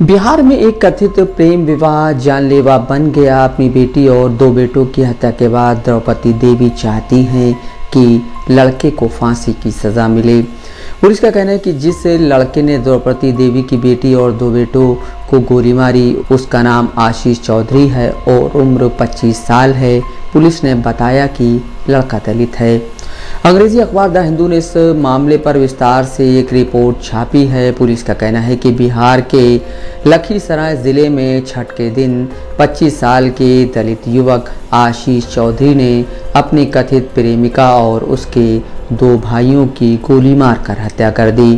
बिहार में एक कथित प्रेम विवाह जानलेवा बन गया। अपनी बेटी और 2 बेटों की हत्या के बाद द्रौपदी देवी चाहती हैं कि लड़के को फांसी की सज़ा मिले। पुलिस का कहना है कि जिस लड़के ने द्रौपदी देवी की बेटी और 2 बेटों को गोली मारी उसका नाम आशीष चौधरी है और उम्र 25 साल है। पुलिस ने बताया कि लड़का दलित है। अंग्रेजी अखबार द हिंदू ने इस मामले पर विस्तार से एक रिपोर्ट छापी है। पुलिस का कहना है कि बिहार के लखीसराय जिले में छठ के दिन 25 साल के दलित युवक आशीष चौधरी ने अपनी कथित प्रेमिका और उसके 2 भाइयों की गोली मारकर हत्या कर दी।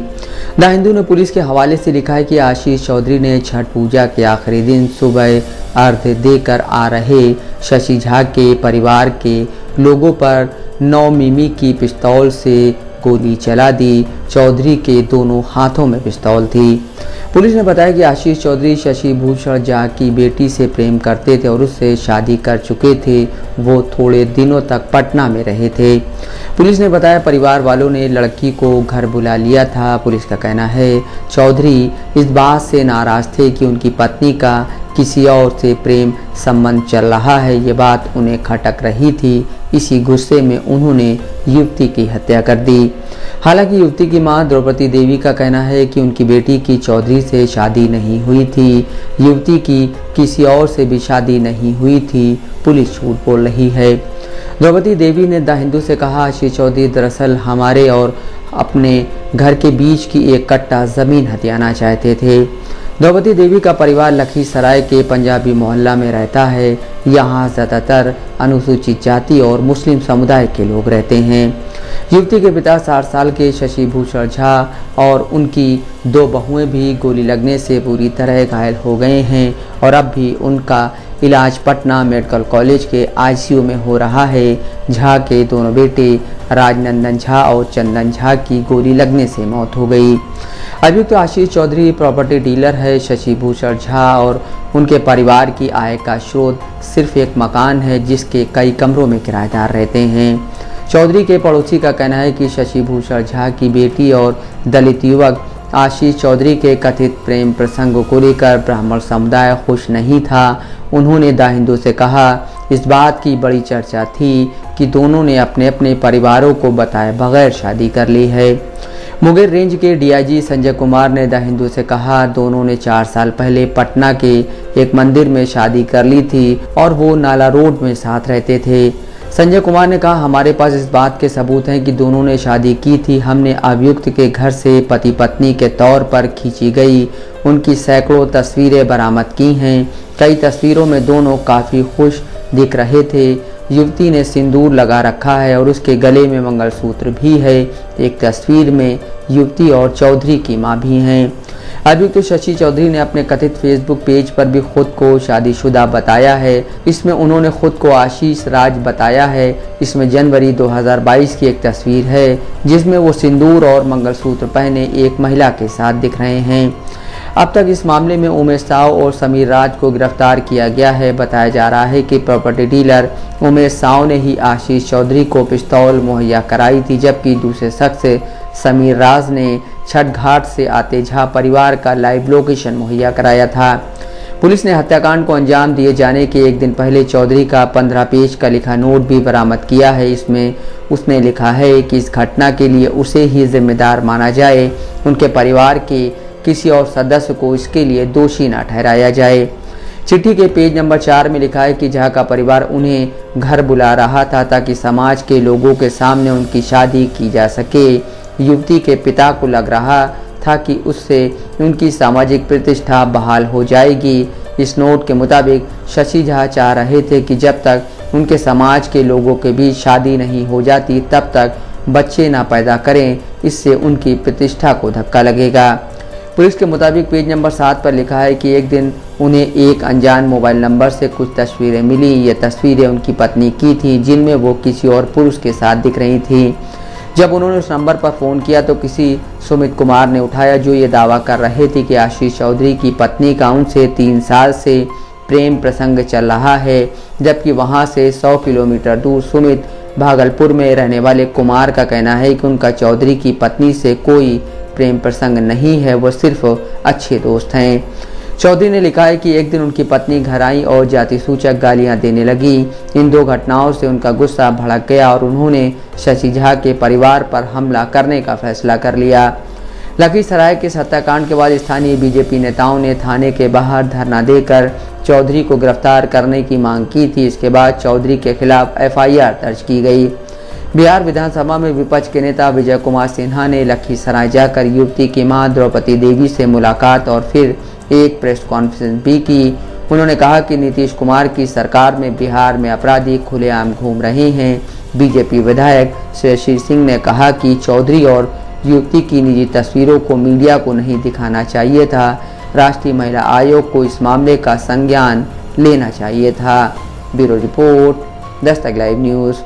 द हिंदू ने पुलिस के हवाले से लिखा है कि आशीष चौधरी ने छठ पूजा के आखिरी दिन सुबह अर्घ्य देकर आ रहे शशि झा के परिवार के लोगों पर 9 मिमी की पिस्तौल से गोली चला दी। चौधरी के दोनों हाथों में पिस्तौल थी। पुलिस ने बताया कि आशीष चौधरी शशि भूषण झा की बेटी से प्रेम करते थे और उससे शादी कर चुके थे। वो थोड़े दिनों तक पटना में रहे थे। पुलिस ने बताया परिवार वालों ने लड़की को घर बुला लिया था। पुलिस का कहना है चौधरी इस बात से नाराज थे कि उनकी पत्नी का किसी और से प्रेम संबंध चल रहा है। ये बात उन्हें खटक रही थी। इसी गुस्से में उन्होंने युवती की हत्या कर दी। हालांकि युवती की मां द्रौपदी देवी का कहना है कि उनकी बेटी की चौधरी से शादी नहीं हुई थी। युवती की किसी और से भी शादी नहीं हुई थी। पुलिस झूठ बोल रही है। द्रौपदी देवी ने द हिंदू से कहा, आशीष चौधरी दरअसल हमारे और अपने घर के बीच की एक कट्टा ज़मीन हथियाना चाहते थे। द्रौपदी देवी का परिवार लखीसराय के पंजाबी मोहल्ला में रहता है। यहाँ ज़्यादातर अनुसूचित जाति और मुस्लिम समुदाय के लोग रहते हैं। युवती के पिता 60 साल के शशि भूषण झा और उनकी 2 बहुएं भी गोली लगने से पूरी तरह घायल हो गए हैं और अब भी उनका इलाज पटना मेडिकल कॉलेज के आईसीयू में हो रहा है। झा के दोनों बेटे राजनंदन झा और चंदन झा की गोली लगने से मौत हो गई। अभियुक्त आशीष चौधरी प्रॉपर्टी डीलर है। शशि भूषण झा और उनके परिवार की आय का स्रोत सिर्फ एक मकान है जिसके कई कमरों में किराएदार रहते हैं। चौधरी के पड़ोसी का कहना है कि शशि भूषण झा की बेटी और दलित युवक आशीष चौधरी के कथित प्रेम प्रसंग को लेकर ब्राह्मण समुदाय खुश नहीं था। उन्होंने द हिंदू से कहा, इस बात की बड़ी चर्चा थी कि दोनों ने अपने अपने परिवारों को बताए बगैर शादी कर ली है। मुंगेर रेंज के डीआईजी संजय कुमार ने द हिंदू से कहा, दोनों ने 4 साल पहले पटना के एक मंदिर में शादी कर ली थी और वो नाला रोड में साथ रहते थे। संजय कुमार ने कहा, हमारे पास इस बात के सबूत हैं कि दोनों ने शादी की थी। हमने अभियुक्त के घर से पति पत्नी के तौर पर खींची गई उनकी सैकड़ों तस्वीरें बरामद की हैं। कई तस्वीरों में दोनों काफ़ी खुश दिख रहे थे। युवती ने सिंदूर लगा रखा है और उसके गले में मंगलसूत्र भी है। एक तस्वीर में युवती और चौधरी की मां भी हैं। अभियुक्त शशि चौधरी ने अपने कथित फेसबुक पेज पर भी खुद को शादीशुदा बताया है। इसमें उन्होंने खुद को आशीष राज बताया है। इसमें जनवरी 2022 की एक तस्वीर है जिसमें वो सिंदूर और मंगलसूत्र पहने एक महिला के साथ दिख रहे हैं। अब तक इस मामले में उमेश साव और समीर राज को गिरफ्तार किया गया है। बताया जा रहा है कि प्रॉपर्टी डीलर उमेश साव ने ही आशीष चौधरी को पिस्तौल मुहैया कराई थी, जबकि दूसरे शख्स समीर राज ने छठ घाट से आते झा परिवार का लाइव लोकेशन मुहैया कराया था। पुलिस ने हत्याकांड को अंजाम दिए जाने के एक दिन पहले चौधरी का 15 पेज का लिखा नोट भी बरामद किया है। इसमें उसने लिखा है कि इस घटना के लिए उसे ही जिम्मेदार माना जाए, उनके परिवार के किसी और सदस्य को इसके लिए दोषी न ठहराया जाए। चिट्ठी के पेज नंबर 4 में लिखा है कि झा का परिवार उन्हें घर बुला रहा था ताकि समाज के लोगों के सामने उनकी शादी की जा सके। युवती के पिता को लग रहा था कि उससे उनकी सामाजिक प्रतिष्ठा बहाल हो जाएगी। इस नोट के मुताबिक शशि झा चाह रहे थे कि जब तक उनके समाज के लोगों के बीच शादी नहीं हो जाती तब तक बच्चे ना पैदा करें, इससे उनकी प्रतिष्ठा को धक्का लगेगा। पुलिस के मुताबिक पेज नंबर 7 पर लिखा है कि एक दिन उन्हें एक अनजान मोबाइल नंबर से कुछ तस्वीरें मिली। ये तस्वीरें उनकी पत्नी की थी जिनमें वो किसी और पुरुष के साथ दिख रही थी। जब उन्होंने उस नंबर पर फ़ोन किया तो किसी सुमित कुमार ने उठाया जो ये दावा कर रहे थे कि आशीष चौधरी की पत्नी का उनसे 3 साल से प्रेम प्रसंग चल रहा है, जबकि वहाँ से 100 किलोमीटर दूर सुमित भागलपुर में रहने वाले कुमार का कहना है कि उनका चौधरी की पत्नी से कोई प्रेम प्रसंग नहीं है, वो सिर्फ अच्छे दोस्त हैं। चौधरी ने लिखा है कि एक दिन उनकी पत्नी घर आई और जाति सूचक गालियां देने लगी। इन 2 घटनाओं से उनका गुस्सा भड़क गया और उन्होंने शशि झा के परिवार पर हमला करने का फैसला कर लिया। लखीसराय के हत्याकांड के बाद स्थानीय बीजेपी नेताओं ने थाने के बाहर धरना देकर चौधरी को गिरफ्तार करने की मांग की थी। इसके बाद चौधरी के खिलाफ FIR दर्ज की गई। बिहार विधानसभा में विपक्ष के नेता विजय कुमार सिन्हा ने लखीसराय जाकर युवती की मां द्रौपदी देवी से मुलाकात और फिर एक प्रेस कॉन्फ्रेंस भी की। उन्होंने कहा कि नीतीश कुमार की सरकार में बिहार में अपराधी खुलेआम घूम रहे हैं। बीजेपी विधायक शशि सिंह ने कहा कि चौधरी और युवती की निजी तस्वीरों को मीडिया को नहीं दिखाना चाहिए था। राष्ट्रीय महिला आयोग को इस मामले का संज्ञान लेना चाहिए था। Bureau report, Dastak live news.